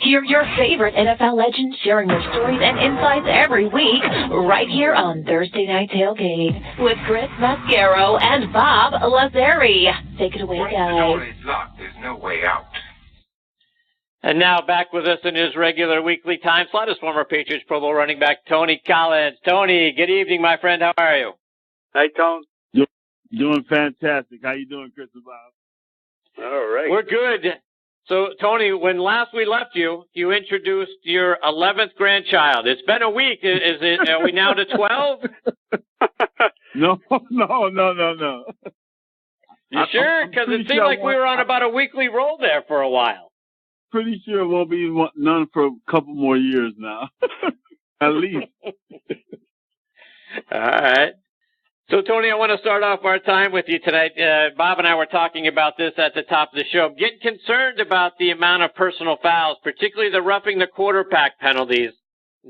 Hear your favorite NFL legends sharing their stories and insights every week right here on Thursday Night Tailgate with Chris Mascaro and Bob Lazari. Take it away, guys. Once the door is locked, there's no way out. And now back with us in his regular weekly time slot is former Patriots Pro Bowl running back Tony Collins. Tony, good evening, my friend. How are you? Hi, Tone. Doing fantastic. How you doing, Chris and Bob? All right. We're good. So, Tony, when last we left you, you introduced your 11th grandchild. It's been a week. Are we now to 12? No. You sure? Because it seemed like we were on about a weekly roll there for a while. Pretty sure it won't be none for a couple more years now. At least. All right. So, Tony, I want to start off our time with you tonight. Bob and I were talking about this at the top of the show. I'm getting concerned about the amount of personal fouls, particularly the roughing the quarterback penalties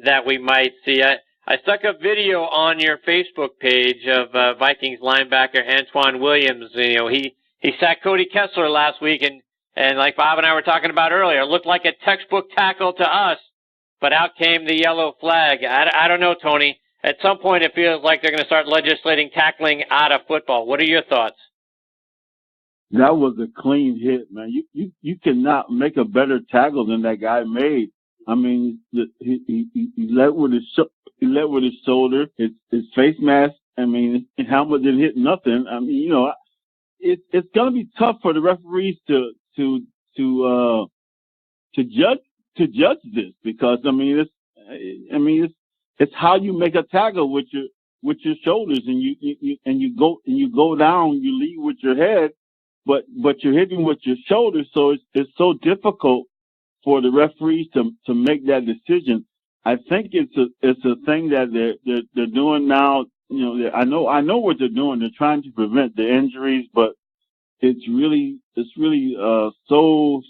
that we might see. I stuck a video on your Facebook page of Vikings linebacker Antoine Williams. You know, he sacked Cody Kessler last week, and like Bob and I were talking about earlier, it looked like a textbook tackle to us, but out came the yellow flag. I don't know, Tony. At some point, it feels like they're going to start legislating tackling out of football. What are your thoughts? That was a clean hit, man. You cannot make a better tackle than that guy made. I mean, he led with his shoulder, his face mask. I mean, his helmet didn't hit nothing. I mean, you know, it's going to be tough for the referees to judge this because it's how you make a tackle with your shoulders, and you go down, you lead with your head, but you're hitting with your shoulders, so it's so difficult for the referees to make that decision. I think it's a thing that they're doing now. You know, I know what they're doing. They're trying to prevent the injuries, but it's really so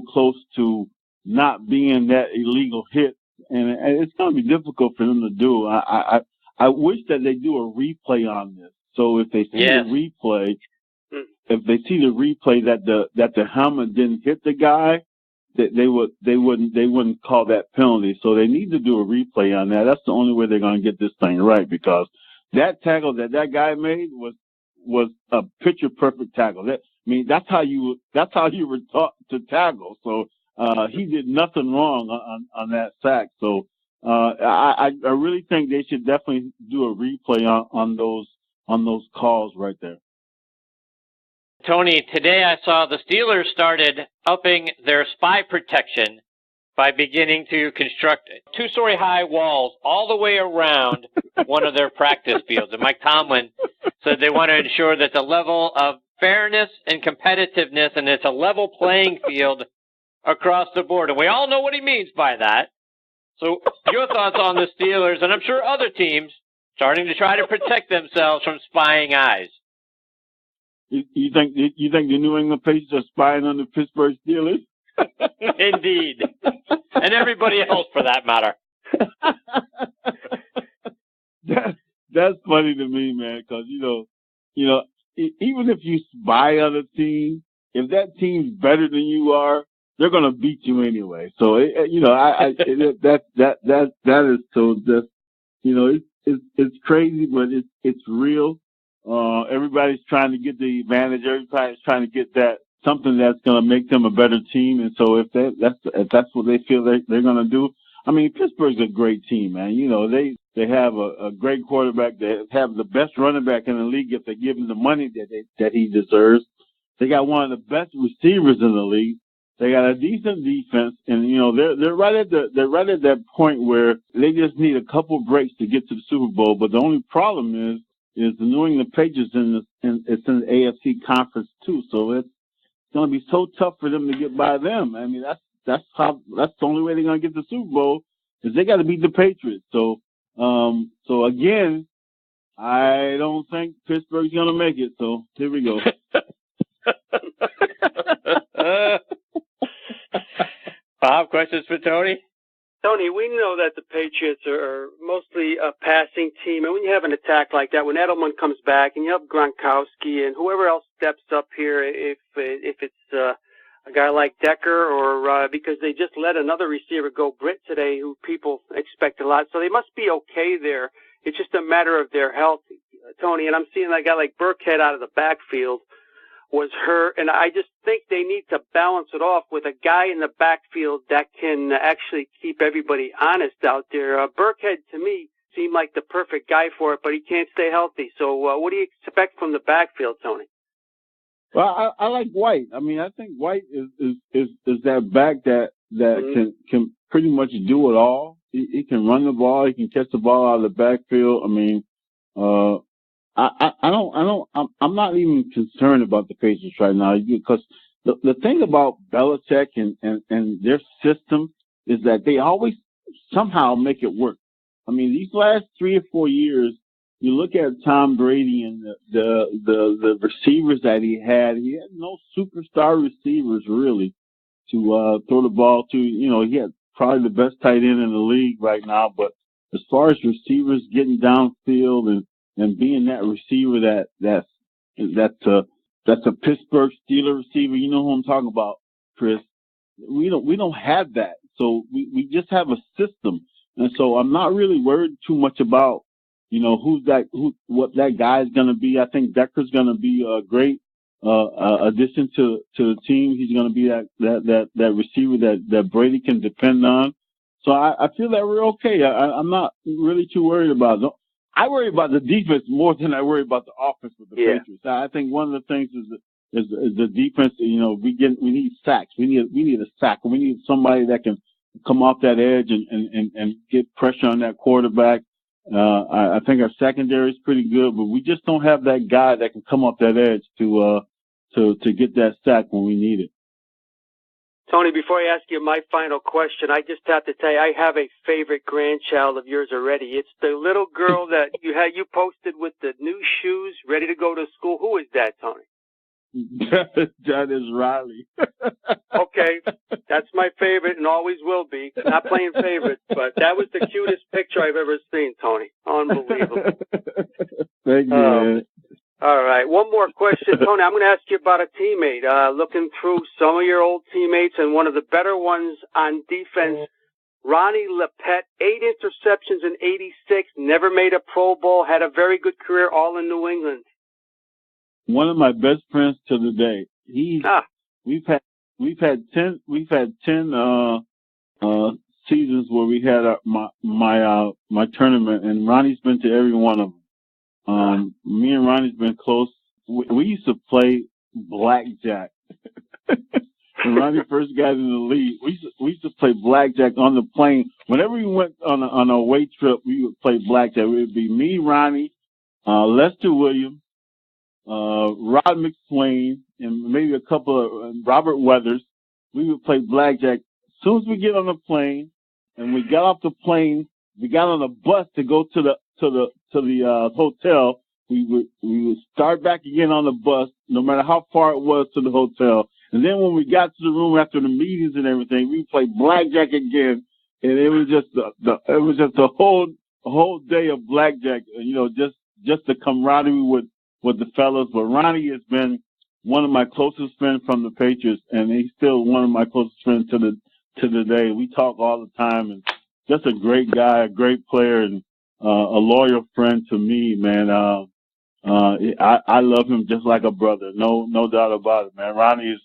close to not being that illegal hit. And it's going to be difficult for them to do. I wish that they do a replay on this. So if they see the replay, that the helmet didn't hit the guy, that they wouldn't call that penalty. So they need to do a replay on that. That's the only way they're going to get this thing right, because that tackle that guy made was a picture perfect tackle. That's how you were taught to tackle. So. He did nothing wrong on that sack. So I really think they should definitely do a replay on those calls right there. Tony, today I saw the Steelers started upping their spy protection by beginning to construct 2-story high walls all the way around one of their practice fields. And Mike Tomlin said they want to ensure that the level of fairness and competitiveness, and it's a level playing field across the board. And we all know what he means by that. So your thoughts on the Steelers, and I'm sure other teams, starting to try to protect themselves from spying eyes. You think the New England Patriots are spying on the Pittsburgh Steelers? Indeed. And everybody else for that matter. That's funny to me, man, because, you know, even if you spy on a team, if that team's better than you are, they're gonna beat you anyway. So that is so just, you know, it's crazy, but it's real. Everybody's trying to get the advantage. Everybody's trying to get that something that's gonna make them a better team. And so if that's what they feel they're gonna do, I mean, Pittsburgh's a great team, man. You know, they have a great quarterback. They have the best running back in the league if they give him the money that he deserves. They got one of the best receivers in the league. They got a decent defense, and you know they're right at that point where they just need a couple breaks to get to the Super Bowl. But the only problem is the New England Patriots it's in the AFC conference too, so it's going to be so tough for them to get by them. I mean that's the only way they're going to get the Super Bowl is they got to beat the Patriots. So again, I don't think Pittsburgh's going to make it. So here we go. Bob, questions for Tony? Tony, we know that the Patriots are mostly a passing team, and when you have an attack like that, when Edelman comes back and you have Gronkowski and whoever else steps up here, if it's a guy like Decker, or because they just let another receiver go, Britt, today, who people expect a lot. So they must be okay there. It's just a matter of their health, Tony. And I'm seeing a guy like Burkhead out of the backfield was hurt, and I just think they need to balance it off with a guy in the backfield that can actually keep everybody honest out there. Burkhead, to me, seemed like the perfect guy for it, but he can't stay healthy. So what do you expect from the backfield, Tony? Well, I like White. I mean, I think White is that back that can pretty much do it all. He can run the ball. He can catch the ball out of the backfield. I mean, I'm not even concerned about the Patriots right now, because the thing about Belichick and their system is that they always somehow make it work. I mean, these last 3 or 4 years, you look at Tom Brady and the receivers that he had no superstar receivers really to throw the ball to. You know, he had probably the best tight end in the league right now, but as far as receivers getting downfield and being that receiver that's a Pittsburgh Steelers receiver, you know who I'm talking about, Chris. We don't have that. So we just have a system. And so I'm not really worried too much about, you know, what that guy is going to be. I think Decker's going to be a great addition to the team. He's going to be that receiver that Brady can depend on. So I feel that we're okay. I'm not really too worried about it. I worry about the defense more than I worry about the offense with the Patriots. I think one of the things is the defense. You know, we need sacks. We need a sack. We need somebody that can come off that edge and get pressure on that quarterback. I think our secondary is pretty good, but we just don't have that guy that can come off that edge to get that sack when we need it. Tony, before I ask you my final question, I just have to tell you, I have a favorite grandchild of yours already. It's the little girl that you posted with the new shoes, ready to go to school. Who is that, Tony? That is Riley. Okay, that's my favorite and always will be. Not playing favorites, but that was the cutest picture I've ever seen, Tony. Unbelievable. Thank you, man. All right, one more question, Tony. I'm going to ask you about a teammate. Looking through some of your old teammates, and one of the better ones on defense, Ronnie Lippett, 8 interceptions in '86, never made a Pro Bowl, had a very good career, all in New England. One of my best friends to the day. We've had 10 seasons where we had my tournament, and Ronnie's been to every one of them. Me and Ronnie's been close. We used to play blackjack. When Ronnie first got in the league, we used to play blackjack on the plane. Whenever we went on a away trip, we would play blackjack. It would be me, Ronnie, Lester Williams, Rod McSwain, and maybe a couple of Robert Weathers. We would play blackjack. As soon as we get on the plane, and we got off the plane, we got on a bus to go to the hotel. We would start back again on the bus, no matter how far it was to the hotel. And then when we got to the room after the meetings and everything, we played blackjack again, and it was just a whole day of blackjack. You know, just the camaraderie with the fellows. But Ronnie has been one of my closest friends from the Patriots, and he's still one of my closest friends to the day. We talk all the time, and just a great guy, a great player, and a loyal friend to me, man. I love him just like a brother. No doubt about it, man. Ronnie is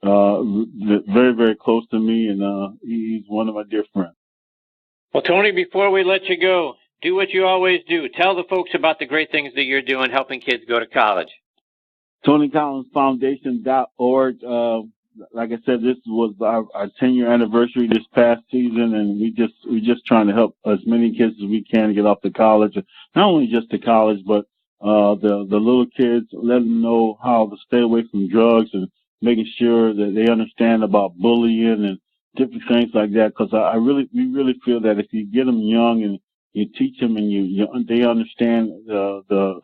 very, very close to me, and he's one of my dear friends. Well, Tony, before we let you go, do what you always do. Tell the folks about the great things that you're doing helping kids go to college. TonyCollinsFoundation.org. Like I said, this was our 10-year anniversary this past season, and we just trying to help as many kids as we can get off to college. Not only just to college, but the little kids, let them know how to stay away from drugs and making sure that they understand about bullying and different things like that. Because we really feel that if you get them young and you teach them and they understand the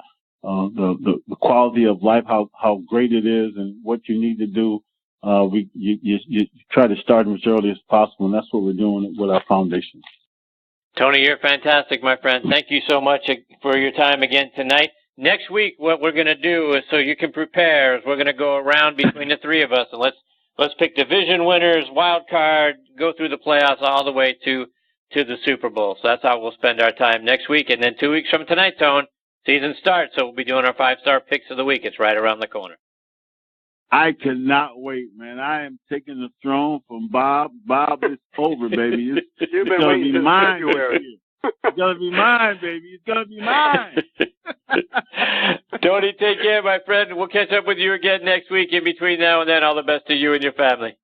quality of life, how great it is, and what you need to do. You try to start them as early as possible, and that's what we're doing with our foundation. Tony, you're fantastic, my friend. Thank you so much for your time again tonight. Next week, what we're going to do is, so you can prepare, is we're going to go around between the three of us, and let's Let's pick division winners, wild card, go through the playoffs all the way to the Super Bowl. So that's how we'll spend our time next week. And then 2 weeks from tonight, Tone, season starts. So we'll be doing our 5-star picks of the week. It's right around the corner. I cannot wait, man. I am taking the throne from Bob. Bob, it's over, baby. You've been waiting since February. It's going to be mine, baby. It's going to be mine. Tony, take care, my friend. We'll catch up with you again next week. In between now and then, all the best to you and your family.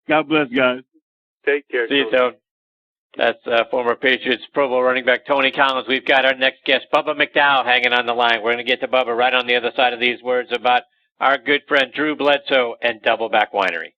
God bless, guys. Take care. See you, Tone. That's former Patriots Pro Bowl running back Tony Collins. We've got our next guest, Bubba McDowell, hanging on the line. We're going to get to Bubba right on the other side of these words about our good friend Drew Bledsoe and Doubleback Winery.